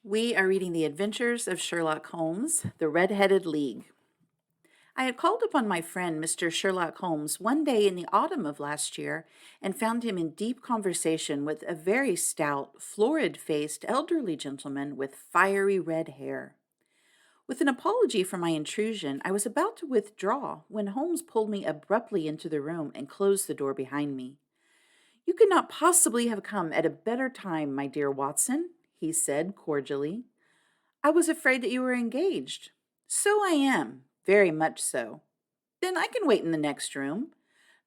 We are reading The Adventures of Sherlock Holmes, The Red-Headed League. I had called upon my friend, Mr. Sherlock Holmes, one day in the autumn of last year and found him in deep conversation with a very stout, florid-faced elderly gentleman with fiery red hair. With an apology for my intrusion, I was about to withdraw when Holmes pulled me abruptly into the room and closed the door behind me. "You could not possibly have come at a better time, my dear Watson," he said cordially. "I was afraid that you were engaged." "So I am, very much so." "Then I can wait in the next room."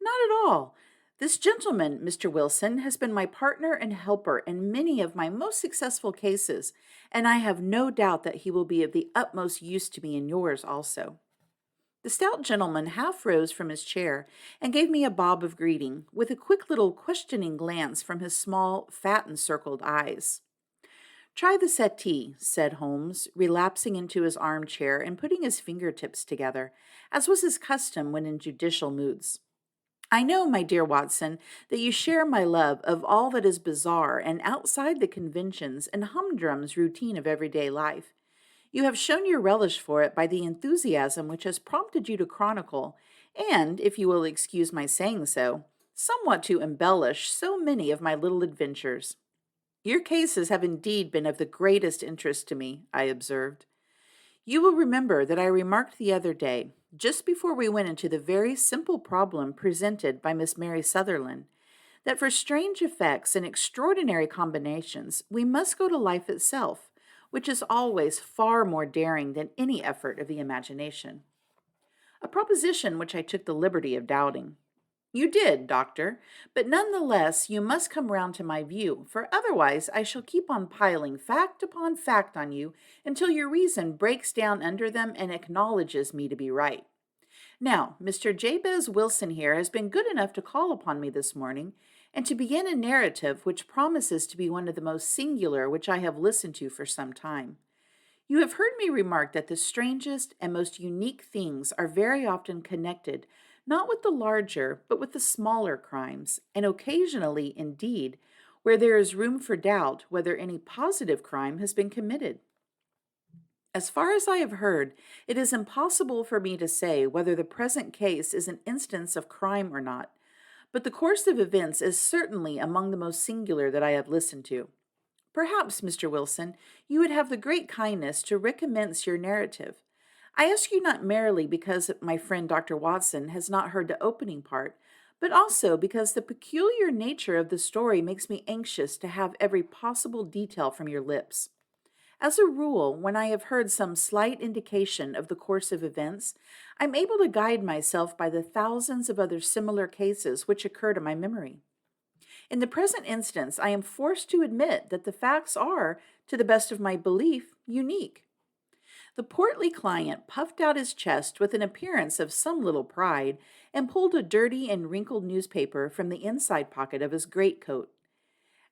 "Not at all. This gentleman, Mr. Wilson, has been my partner and helper in many of my most successful cases, and I have no doubt that he will be of the utmost use to me in yours also." The stout gentleman half rose from his chair and gave me a bob of greeting, with a quick little questioning glance from his small, fat encircled eyes. "Try the settee," said Holmes, relapsing into his armchair and putting his fingertips together, as was his custom when in judicial moods. "I know, my dear Watson, that you share my love of all that is bizarre and outside the conventions and humdrum routine of everyday life. You have shown your relish for it by the enthusiasm which has prompted you to chronicle, and, if you will excuse my saying so, somewhat to embellish so many of my little adventures. Your cases have indeed been of the greatest interest to me," I observed. "You will remember that I remarked the other day, just before we went into the very simple problem presented by Miss Mary Sutherland, that for strange effects and extraordinary combinations we must go to life itself, which is always far more daring than any effort of the imagination. A proposition which I took the liberty of doubting. You did, doctor, but none the less you must come round to my view, for otherwise I shall keep on piling fact upon fact on you until your reason breaks down under them and acknowledges me to be right. Now, Mr. Jabez Wilson here has been good enough to call upon me this morning, and to begin a narrative which promises to be one of the most singular which I have listened to for some time. You have heard me remark that the strangest and most unique things are very often connected, not with the larger, but with the smaller crimes, and occasionally, indeed, where there is room for doubt whether any positive crime has been committed. As far as I have heard, it is impossible for me to say whether the present case is an instance of crime or not, but the course of events is certainly among the most singular that I have listened to. Perhaps, Mr. Wilson, you would have the great kindness to recommence your narrative. I ask you not merely because my friend Dr. Watson has not heard the opening part, but also because the peculiar nature of the story makes me anxious to have every possible detail from your lips. As a rule, when I have heard some slight indication of the course of events, I'm able to guide myself by the thousands of other similar cases which occur to my memory. In the present instance, I am forced to admit that the facts are, to the best of my belief, unique." The portly client puffed out his chest with an appearance of some little pride and pulled a dirty and wrinkled newspaper from the inside pocket of his greatcoat.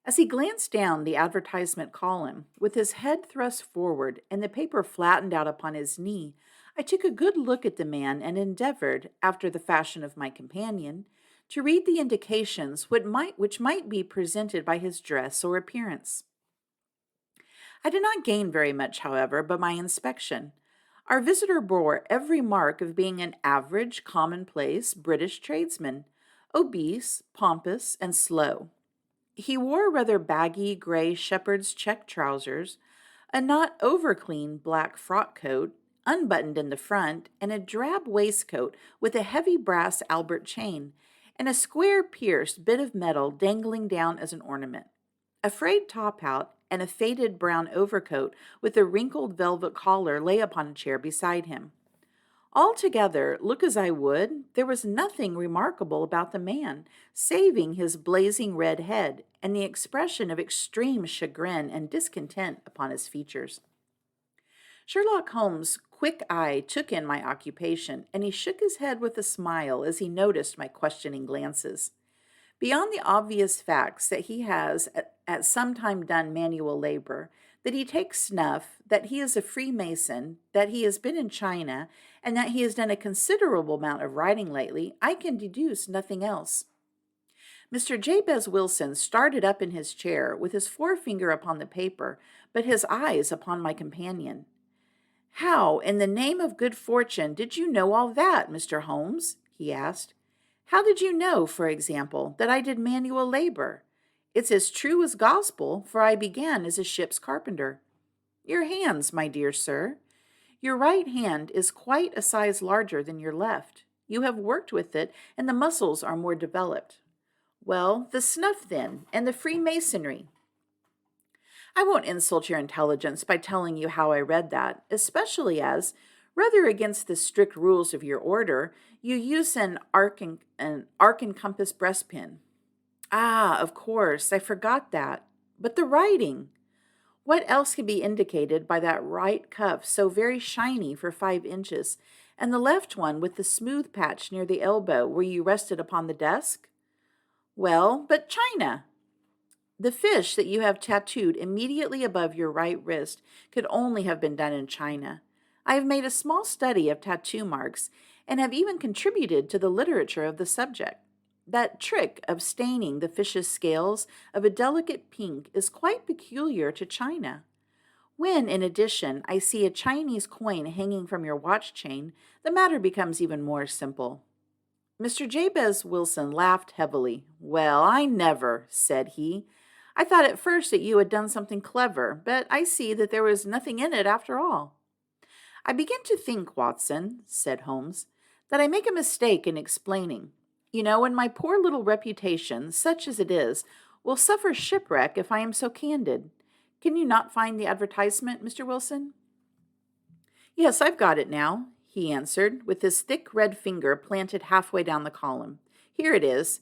As he glanced down the advertisement column, with his head thrust forward and the paper flattened out upon his knee, I took a good look at the man and endeavored, after the fashion of my companion, to read the indications which might be presented by his dress or appearance. I did not gain very much, however, by my inspection. Our visitor bore every mark of being an average, commonplace British tradesman, obese, pompous, and slow. He wore rather baggy gray shepherd's check trousers, a not over-clean black frock coat, unbuttoned in the front, and a drab waistcoat with a heavy brass Albert chain, and a square pierced bit of metal dangling down as an ornament. A frayed top-hat and a faded brown overcoat with a wrinkled velvet collar lay upon a chair beside him. Altogether, look as I would, there was nothing remarkable about the man, saving his blazing red head and the expression of extreme chagrin and discontent upon his features. Sherlock Holmes' quick eye took in my occupation, and he shook his head with a smile as he noticed my questioning glances. Beyond the obvious facts that he has at some time done manual labor, that he takes snuff, that he is a Freemason, that he has been in China, and that he has done a considerable amount of writing lately, I can deduce nothing else. Mr. Jabez Wilson started up in his chair with his forefinger upon the paper, but his eyes upon my companion. How, in the name of good fortune, did you know all that, Mr. Holmes? He asked. How did you know, for example, that I did manual labor? It's as true as gospel, for I began as a ship's carpenter. Your hands, my dear sir. Your right hand is quite a size larger than your left. You have worked with it, and the muscles are more developed. Well, the snuff, then, and the Freemasonry. I won't insult your intelligence by telling you how I read that, especially as, rather against the strict rules of your order, you use an arc and compass breastpin. Ah, of course, I forgot that. But the writing. What else can be indicated by that right cuff so very shiny for 5 inches, and the left one with the smooth patch near the elbow where you rested upon the desk? Well, but China. The fish that you have tattooed immediately above your right wrist could only have been done in China. I have made a small study of tattoo marks and have even contributed to the literature of the subject. That trick of staining the fish's scales of a delicate pink is quite peculiar to China. When, in addition, I see a Chinese coin hanging from your watch chain, the matter becomes even more simple. Mr. Jabez Wilson laughed heavily. Well, I never, said he. I thought at first that you had done something clever, but I see that there was nothing in it after all. I begin to think, Watson, said Holmes, that I make a mistake in explaining. You know, and my poor little reputation, such as it is, will suffer shipwreck if I am so candid. Can you not find the advertisement, Mr. Wilson? Yes, I've got it now, he answered, with his thick red finger planted halfway down the column. Here it is.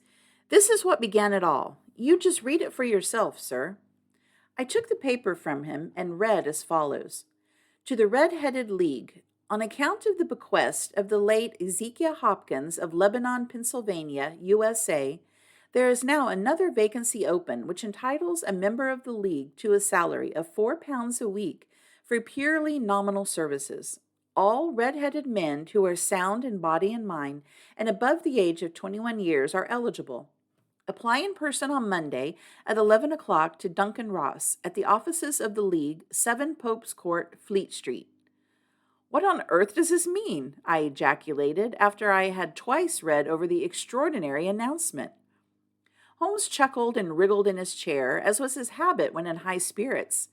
This is what began it all. You just read it for yourself, sir. I took the paper from him and read as follows. To the Red-Headed League, on account of the bequest of the late Ezekiel Hopkins of Lebanon, Pennsylvania, USA, there is now another vacancy open which entitles a member of the League to a salary of £4 a week for purely nominal services. All red-headed men who are sound in body and mind and above the age of 21 years are eligible. Apply in person on Monday at 11 o'clock to Duncan Ross at the offices of the League, 7 Pope's Court, Fleet Street. What on earth does this mean? I ejaculated after I had twice read over the extraordinary announcement. Holmes chuckled and wriggled in his chair, as was his habit when in high spirits.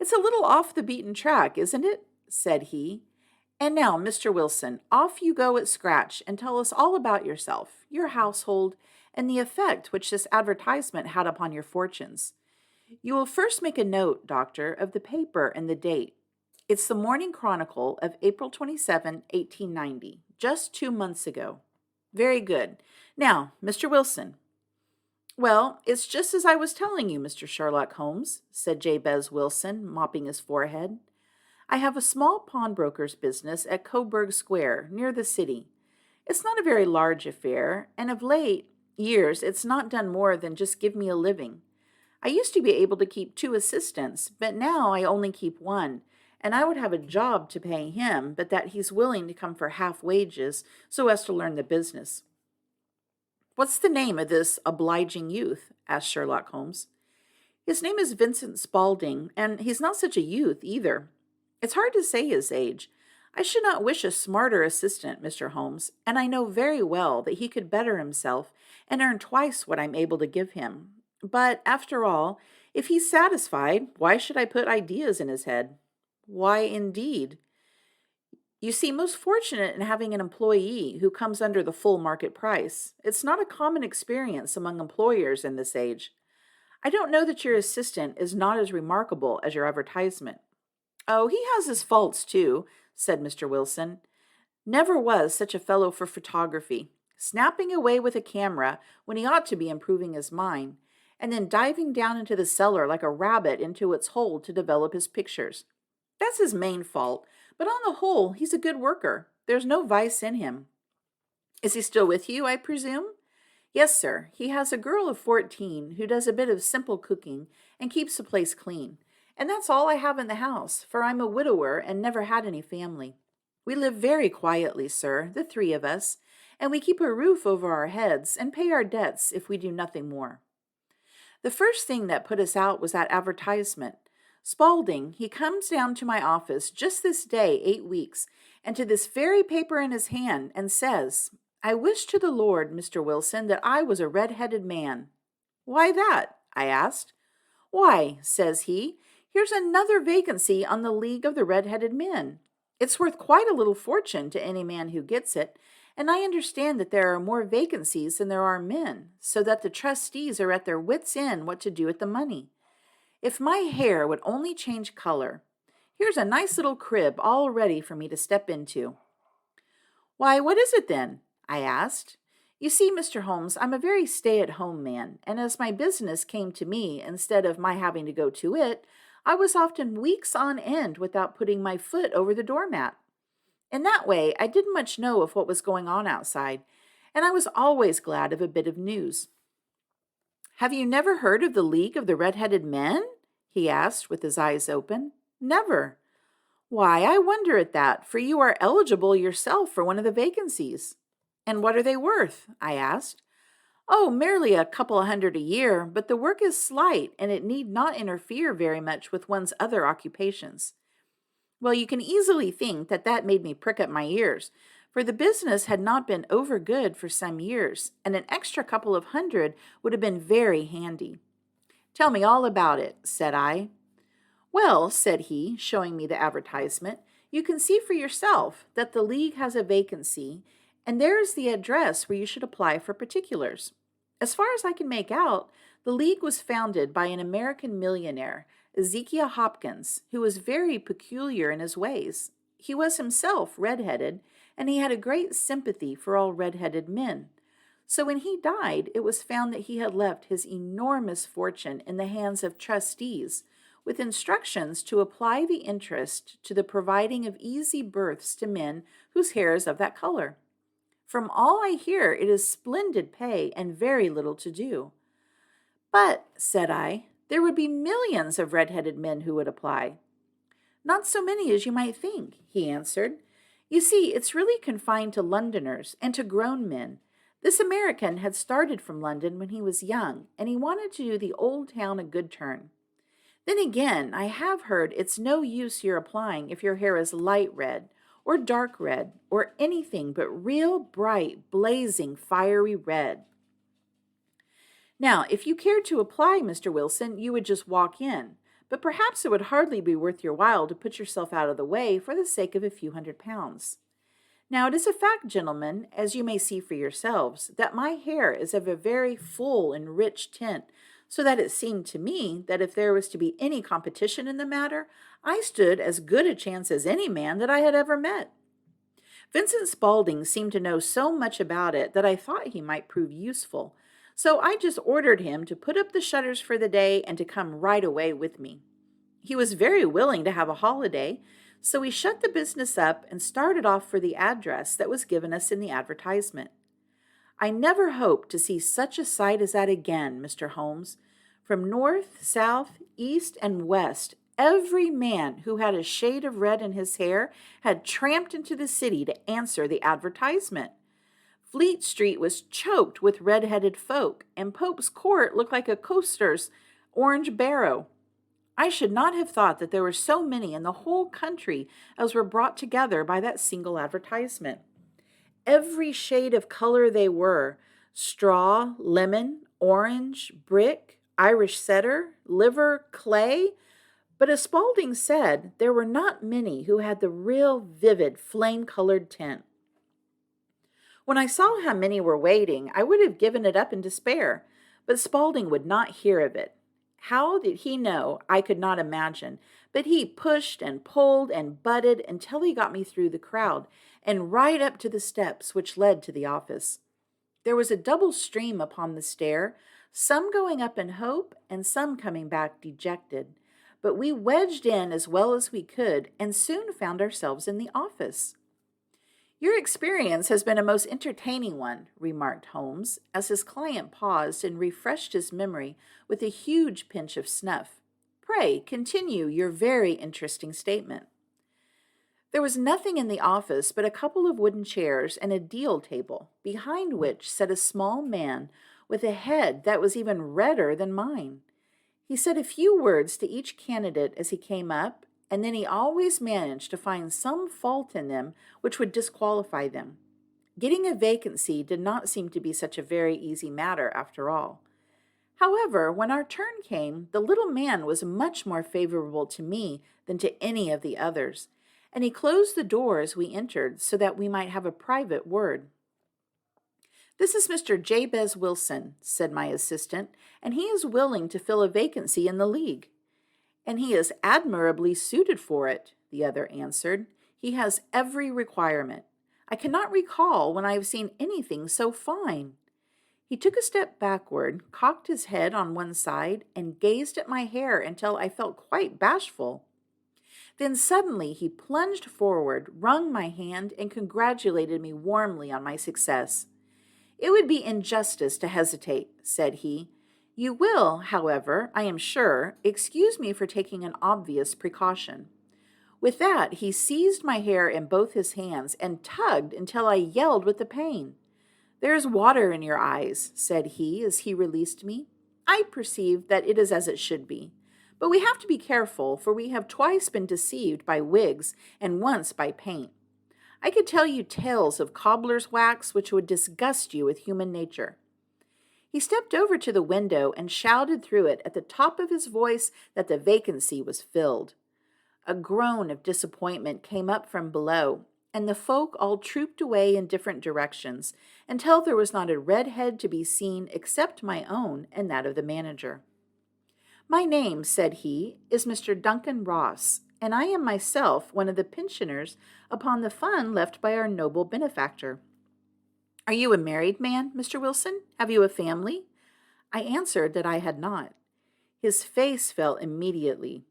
It's a little off the beaten track, isn't it? Said he. And now, Mr. Wilson, off you go at scratch and tell us all about yourself, your household, and the effect which this advertisement had upon your fortunes. You will first make a note, Doctor, of the paper and the date. It's the Morning Chronicle of April 27, 1890, just 2 months ago. Very good. Now, Mr. Wilson. Well, it's just as I was telling you, Mr. Sherlock Holmes, said Jabez Wilson, mopping his forehead. I have a small pawnbroker's business at Coburg Square, near the city. It's not a very large affair, and of late years it's not done more than just give me a living. I used to be able to keep 2 assistants, but now I only keep 1, and I would have a job to pay him, but that he's willing to come for half wages so as to learn the business. What's the name of this obliging youth? Asked Sherlock Holmes. His name is Vincent Spaulding, and he's not such a youth either. It's hard to say his age. I should not wish a smarter assistant, Mr. Holmes, and I know very well that he could better himself and earn twice what I'm able to give him. But, after all, if he's satisfied, why should I put ideas in his head? Why, indeed? You seem most fortunate in having an employee who comes under the full market price. It's not a common experience among employers in this age. I don't know that your assistant is not as remarkable as your advertisement. Oh, he has his faults, too, said Mr. Wilson. Never was such a fellow for photography, snapping away with a camera when he ought to be improving his mind, and then diving down into the cellar like a rabbit into its hole to develop his pictures. That's his main fault, but on the whole, he's a good worker. There's no vice in him. Is he still with you, I presume? Yes, sir. He has a girl of 14 who does a bit of simple cooking and keeps the place clean. And that's all I have in the house, for I'm a widower and never had any family. We live very quietly, sir, the 3 of us, and we keep a roof over our heads and pay our debts if we do nothing more. The first thing that put us out was that advertisement. Spaulding, he comes down to my office just this day, 8 weeks, and to this very paper in his hand, and says, "I wish to the Lord, Mr. Wilson, that I was a red-headed man." "Why that?" I asked. "Why," says he, "here's another vacancy on the League of the Red-Headed Men. It's worth quite a little fortune to any man who gets it, and I understand that there are more vacancies than there are men, so that the trustees are at their wits' end what to do with the money. If my hair would only change color, here's a nice little crib all ready for me to step into." "Why, what is it then?" I asked. "You see, Mr. Holmes, I'm a very stay-at-home man, and as my business came to me instead of my having to go to it, I was often weeks on end without putting my foot over the doormat. In that way, I didn't much know of what was going on outside, and I was always glad of a bit of news." "Have you never heard of the League of the Red-Headed Men?" he asked with his eyes open. "Never." "Why, I wonder at that, for you are eligible yourself for one of the vacancies." "And what are they worth?" I asked. "Oh, merely a couple of hundred a year, but the work is slight, and it need not interfere very much with one's other occupations." Well, you can easily think that that made me prick up my ears, for the business had not been over good for some years, and an extra couple of hundred would have been very handy. "Tell me all about it," said I. "Well," said he, showing me the advertisement, "you can see for yourself that the League has a vacancy, and there is the address where you should apply for particulars. As far as I can make out, the League was founded by an American millionaire, Ezekiel Hopkins, who was very peculiar in his ways. He was himself red-headed, and he had a great sympathy for all red-headed men. So when he died, it was found that he had left his enormous fortune in the hands of trustees, with instructions to apply the interest to the providing of easy berths to men whose hair is of that color. From all I hear, it is splendid pay and very little to do." "But," said I, "there would be millions of red-headed men who would apply." "Not so many as you might think," he answered. "You see, it's really confined to Londoners and to grown men. This American had started from London when he was young, and he wanted to do the old town a good turn. Then again, I have heard it's no use your applying if your hair is light red, or dark red, or anything but real bright, blazing, fiery red. Now, if you cared to apply, Mr. Wilson, you would just walk in, but perhaps it would hardly be worth your while to put yourself out of the way for the sake of a few £100. Now, it is a fact, gentlemen, as you may see for yourselves, that my hair is of a very full and rich tint, so that it seemed to me that if there was to be any competition in the matter, I stood as good a chance as any man that I had ever met. Vincent Spaulding seemed to know so much about it that I thought he might prove useful, so I just ordered him to put up the shutters for the day and to come right away with me. He was very willing to have a holiday, so we shut the business up and started off for the address that was given us in the advertisement. I never hoped to see such a sight as that again, Mr. Holmes. From north, south, east, and west, every man who had a shade of red in his hair had tramped into the city to answer the advertisement. Fleet Street was choked with red-headed folk, and Pope's Court looked like a coster's orange barrow. I should not have thought that there were so many in the whole country as were brought together by that single advertisement. Every shade of color they were: straw, lemon, orange, brick, Irish setter, liver, clay. But as Spaulding said, there were not many who had the real vivid flame-colored tint. When I saw how many were waiting, I would have given it up in despair, but Spaulding would not hear of it. How did he know? I could not imagine, but he pushed and pulled and butted until he got me through the crowd and right up to the steps which led to the office. There was a double stream upon the stair, some going up in hope and some coming back dejected, but we wedged in as well as we could and soon found ourselves in the office. "Your experience has been a most entertaining one," remarked Holmes, as his client paused and refreshed his memory with a huge pinch of snuff. "Pray continue your very interesting statement." There was nothing in the office but a couple of wooden chairs and a deal table, behind which sat a small man with a head that was even redder than mine. He said a few words to each candidate as he came up, and then he always managed to find some fault in them which would disqualify them. Getting a vacancy did not seem to be such a very easy matter after all. However, when our turn came, the little man was much more favorable to me than to any of the others, and he closed the door as we entered so that we might have a private word. "This is Mr. Jabez Wilson," said my assistant, "and he is willing to fill a vacancy in the league." "And he is admirably suited for it," the other answered. "He has every requirement. I cannot recall when I have seen anything so fine." He took a step backward, cocked his head on one side, and gazed at my hair until I felt quite bashful. Then suddenly he plunged forward, wrung my hand, and congratulated me warmly on my success. "It would be injustice to hesitate," said he. "You will, however, I am sure, excuse me for taking an obvious precaution." With that, he seized my hair in both his hands and tugged until I yelled with the pain. "There is water in your eyes," said he as he released me. "I perceive that it is as it should be. But we have to be careful, for we have twice been deceived by wigs and once by paint. I could tell you tales of cobbler's wax which would disgust you with human nature." He stepped over to the window and shouted through it at the top of his voice that the vacancy was filled. A groan of disappointment came up from below, and the folk all trooped away in different directions until there was not a red head to be seen except my own and that of the manager. "My name," said he, "is Mr. Duncan Ross, and I am myself one of the pensioners upon the fund left by our noble benefactor." "Are you a married man, Mr. Wilson? Have you a family?" I answered that I had not. His face fell immediately.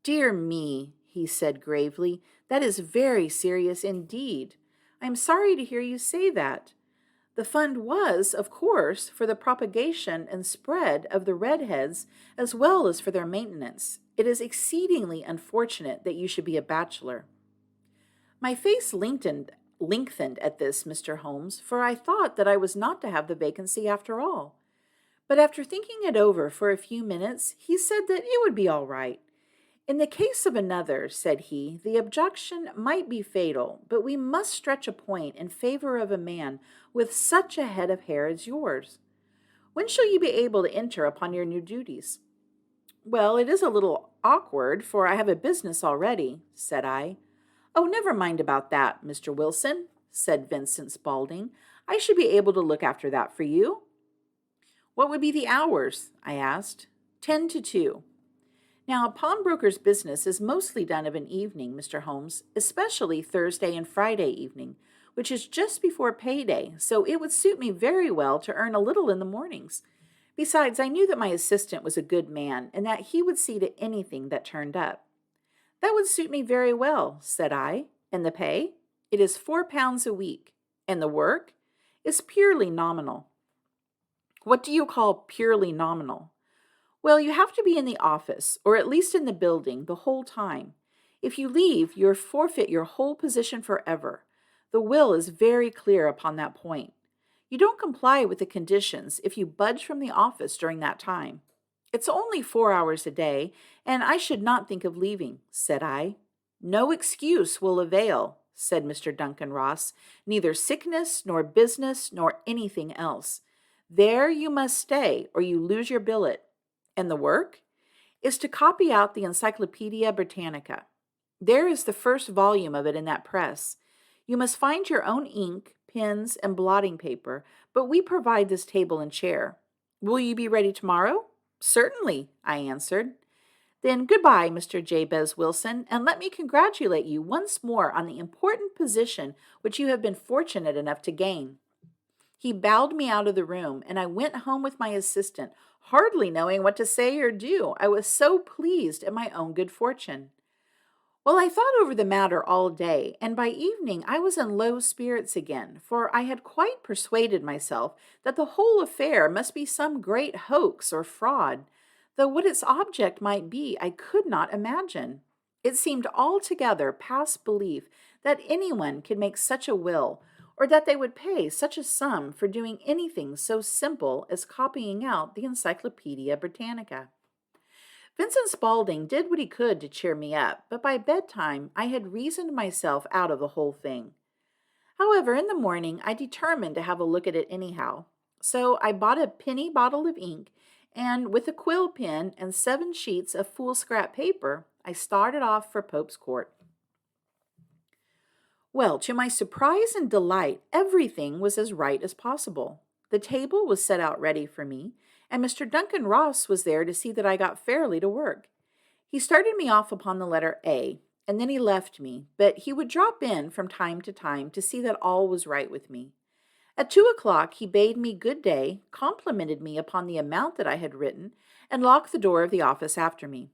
"Dear me," he said gravely, "that is very serious indeed. I am sorry to hear you say that. The fund was, of course, for the propagation and spread of the redheads as well as for their maintenance. It is exceedingly unfortunate that you should be a bachelor." My face lengthened at this, Mr. Holmes, for I thought that I was not to have the vacancy after all. But after thinking it over for a few minutes, he said that it would be all right. "In the case of another," said he, "the objection might be fatal, but we must stretch a point in favor of a man with such a head of hair as yours. When shall you be able to enter upon your new duties?" "Well, it is a little awkward, for I have a business already," said I. "Oh, never mind about that, Mr. Wilson," said Vincent Spaulding. "I should be able to look after that for you." "What would be the hours?" I asked. 10 to 2. Now, a pawnbroker's business is mostly done of an evening, Mr. Holmes, especially Thursday and Friday evening, which is just before payday, so it would suit me very well to earn a little in the mornings. Besides, I knew that my assistant was a good man and that he would see to anything that turned up. "That would suit me very well," said I. "And the pay?" "It is £4 a week." "And the work?" "Is purely nominal." "What do you call purely nominal?" "Well, you have to be in the office, or at least in the building, the whole time. If you leave, you forfeit your whole position forever. The will is very clear upon that point. You don't comply with the conditions if you budge from the office during that time. It's only 4 hours a day, and I should not think of leaving," said I. "No excuse will avail," said Mr. Duncan Ross, "neither sickness, nor business, nor anything else. There you must stay, or you lose your billet. And the work is to copy out the Encyclopedia Britannica. There is the first volume of it in that press. You must find your own ink, pens, and blotting paper, but we provide this table and chair. Will you be ready tomorrow?" "Certainly," I answered. "Then goodbye, Mr. Jabez Wilson, and let me congratulate you once more on the important position which you have been fortunate enough to gain." He bowed me out of the room, and I went home with my assistant, hardly knowing what to say or do. I was so pleased at my own good fortune. Well, I thought over the matter all day, and by evening I was in low spirits again, for I had quite persuaded myself that the whole affair must be some great hoax or fraud, though what its object might be I could not imagine. It seemed altogether past belief that anyone could make such a will, or that they would pay such a sum for doing anything so simple as copying out the Encyclopedia Britannica. Vincent Spaulding did what he could to cheer me up, but by bedtime I had reasoned myself out of the whole thing. However, in the morning I determined to have a look at it anyhow. So I bought a penny bottle of ink, and with a quill pen and 7 sheets of foolscap paper, I started off for Pope's Court. Well, to my surprise and delight, everything was as right as possible. The table was set out ready for me, and Mr. Duncan Ross was there to see that I got fairly to work. He started me off upon the letter A, and then he left me, but he would drop in from time to time to see that all was right with me. At 2 o'clock he bade me good day, complimented me upon the amount that I had written, and locked the door of the office after me.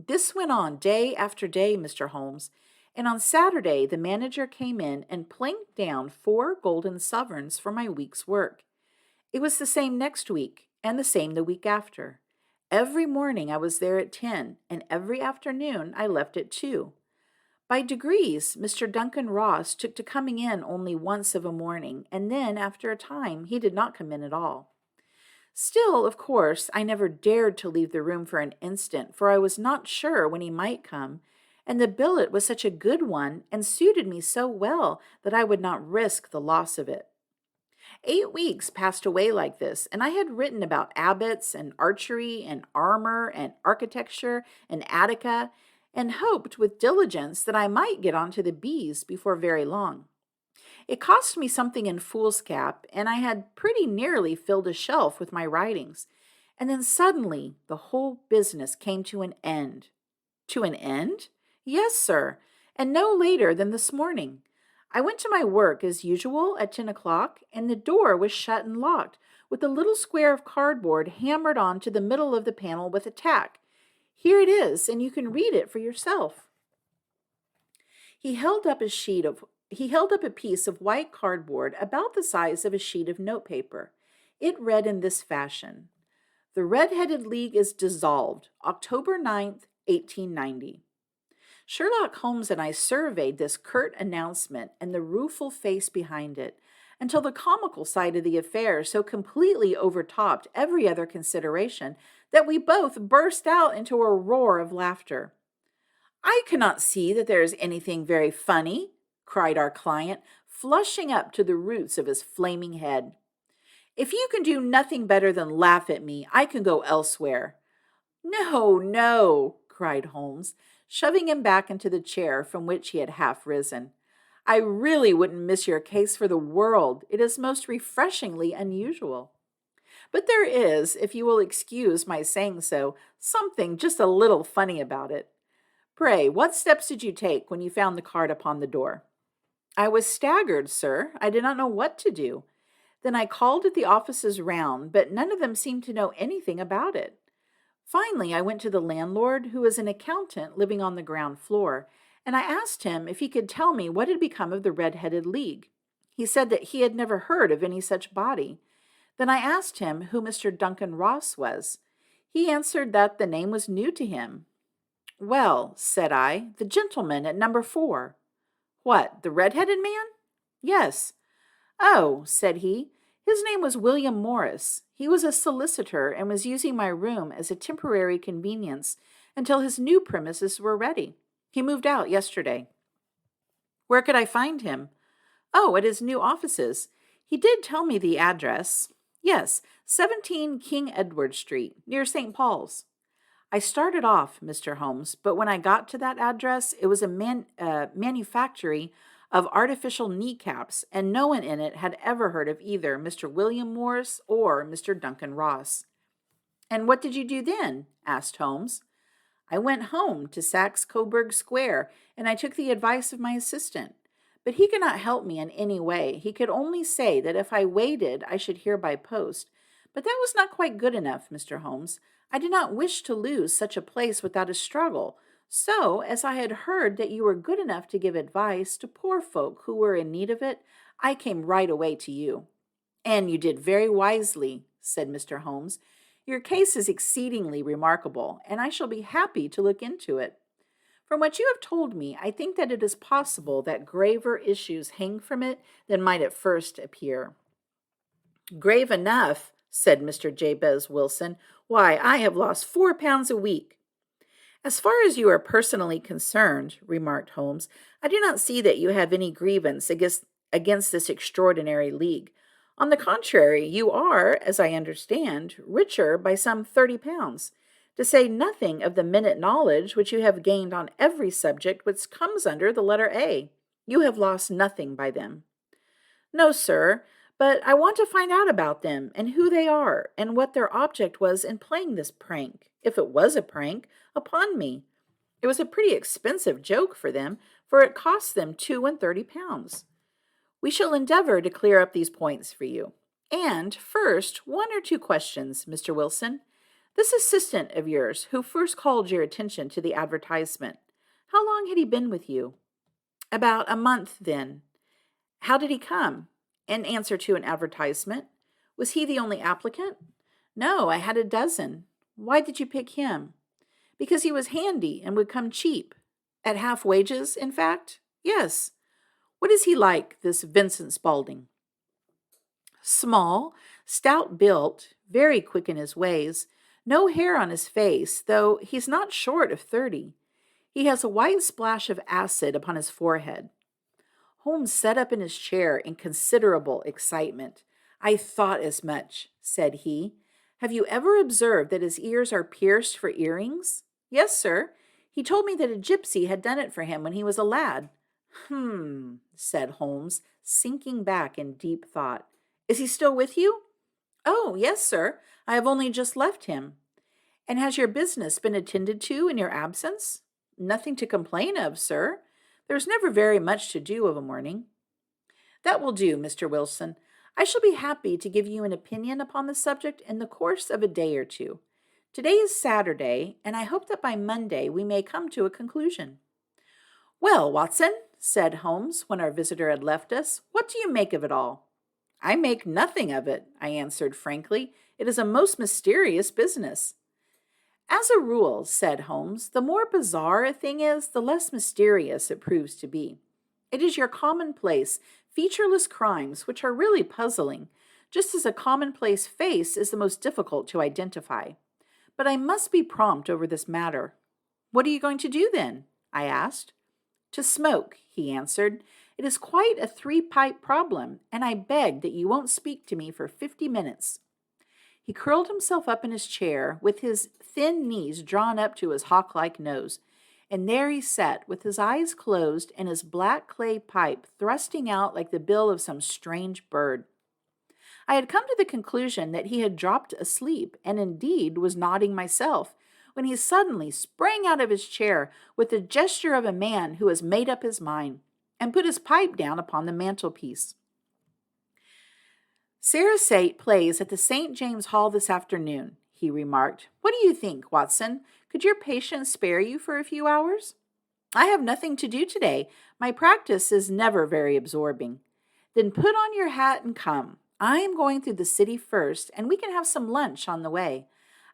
This went on day after day, Mr. Holmes, and on Saturday the manager came in and planked down 4 golden sovereigns for my week's work. It was the same next week, and the same the week after. Every morning I was there at 10, and every afternoon I left at 2. By degrees, Mr. Duncan Ross took to coming in only once of a morning, and then, after a time, he did not come in at all. Still, of course, I never dared to leave the room for an instant, for I was not sure when he might come, and the billet was such a good one and suited me so well that I would not risk the loss of it. 8 weeks passed away like this, and I had written about abbots and archery and armor and architecture and Attica, and hoped with diligence that I might get on to the bees before very long. It cost me something in foolscap, and I had pretty nearly filled a shelf with my writings, and then suddenly the whole business came to an end. To an end? Yes, sir, and no later than this morning. I went to my work as usual at 10 o'clock, and the door was shut and locked, with a little square of cardboard hammered on to the middle of the panel with a tack. Here it is, and you can read it for yourself. He held up a piece of white cardboard about the size of a sheet of notepaper. It read in this fashion: "The Red-Headed League is dissolved, October 9th, 1890. Sherlock Holmes and I surveyed this curt announcement and the rueful face behind it, until the comical side of the affair so completely overtopped every other consideration that we both burst out into a roar of laughter. "I cannot see that there is anything very funny," cried our client, flushing up to the roots of his flaming head. "If you can do nothing better than laugh at me, I can go elsewhere." "No, no," cried Holmes, shoving him back into the chair from which he had half risen. "I really wouldn't miss your case for the world. It is most refreshingly unusual. But there is, if you will excuse my saying so, something just a little funny about it. Pray, what steps did you take when you found the card upon the door?" "I was staggered, sir. I did not know what to do. Then I called at the offices round, but none of them seemed to know anything about it. Finally, I went to the landlord, who is an accountant living on the ground floor, and I asked him if he could tell me what had become of the Red-Headed League. He said that he had never heard of any such body. Then I asked him who Mr. Duncan Ross was. He answered that the name was new to him. "Well," said I, "the gentleman at number 4. "What, the red-headed man?" "Yes." "Oh," said he, "his name was William Morris. He was a solicitor and was using my room as a temporary convenience until his new premises were ready. He moved out yesterday." "Where could I find him?" "Oh, at his new offices. He did tell me the address. Yes, 17 King Edward Street, near St. Paul's. I started off, Mr. Holmes, but when I got to that address, it was a manufactory of artificial kneecaps, and no one in it had ever heard of either Mr. William Morris or Mr. Duncan Ross." "And what did you do then?" asked Holmes. "I went home to Saxe Coburg Square, and I took the advice of my assistant. But he could not help me in any way. He could only say that if I waited, I should hear by post. But that was not quite good enough, Mr. Holmes. I did not wish to lose such a place without a struggle. So, as I had heard that you were good enough to give advice to poor folk who were in need of it, I came right away to you." "And you did very wisely," said Mr. Holmes. "Your case is exceedingly remarkable, and I shall be happy to look into it. From what you have told me, I think that it is possible that graver issues hang from it than might at first appear. Grave enough, said Mr. Jabez Wilson. Why, I have lost 4 pounds a week. As far as you are personally concerned, remarked Holmes, I do not see that you have any grievance against this extraordinary league. On the contrary, you are, as I understand, richer by some 30 pounds, to say nothing of the minute knowledge which you have gained on every subject which comes under the letter A. You have lost nothing by them. No, sir, but I want to find out about them, and who they are, and what their object was in playing this prank, if it was a prank, upon me. It was a pretty expensive joke for them, for it cost them 32 pounds. We shall endeavor to clear up these points for you. And, first, 1 or 2 questions, Mr. Wilson. This assistant of yours, who first called your attention to the advertisement, how long had he been with you? About a month, then. How did he come? In answer to an advertisement. Was he the only applicant? No, I had a dozen. Why did you pick him? Because he was handy and would come cheap. At half wages, in fact? Yes. What is he like, this Vincent Spaulding? Small, stout built, very quick in his ways, no hair on his face, though he's not short of 30. He has a white splash of acid upon his forehead. Holmes sat up in his chair in considerable excitement. I thought as much, said he. Have you ever observed that his ears are pierced for earrings? Yes, sir. He told me that a gypsy had done it for him when he was a lad. Said Holmes, sinking back in deep thought. Is he still with you? Oh, yes, sir. I have only just left him. And has your business been attended to in your absence? Nothing to complain of, sir. There's never very much to do of a morning. That will do, Mr. Wilson. I shall be happy to give you an opinion upon the subject in the course of a day or two. Today is Saturday, and I hope that by Monday we may come to a conclusion. Well, Watson, said Holmes, when our visitor had left us, what do you make of it all? I make nothing of it, I answered frankly. It is a most mysterious business. As a rule, said Holmes, the more bizarre a thing is, the less mysterious it proves to be. It is your commonplace, featureless crimes which are really puzzling, just as a commonplace face is the most difficult to identify. But I must be prompt over this matter. What are you going to do then? I asked. To smoke, he answered. It is quite a 3-pipe problem, and I beg that you won't speak to me for 50 minutes. He curled himself up in his chair, with his thin knees drawn up to his hawk-like nose, and there he sat, with his eyes closed and his black clay pipe thrusting out like the bill of some strange bird. I had come to the conclusion that he had dropped asleep, and indeed was nodding myself, when he suddenly sprang out of his chair with the gesture of a man who has made up his mind, and put his pipe down upon the mantelpiece. Sarah Sate plays at the St. James Hall this afternoon, he remarked. What do you think, Watson? Could your patient spare you for a few hours? I have nothing to do today. My practice is never very absorbing. Then put on your hat and come. I am going through the city first, and we can have some lunch on the way.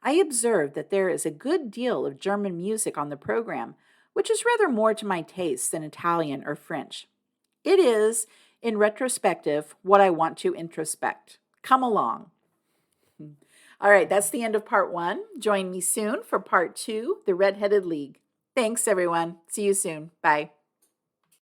I observe that there is a good deal of German music on the program, which is rather more to my taste than Italian or French. It is, in retrospective, what I want to introspect. Come along. All right, that's the end of part 1. Join me soon for part 2, The Red-Headed League. Thanks, everyone. See you soon. Bye.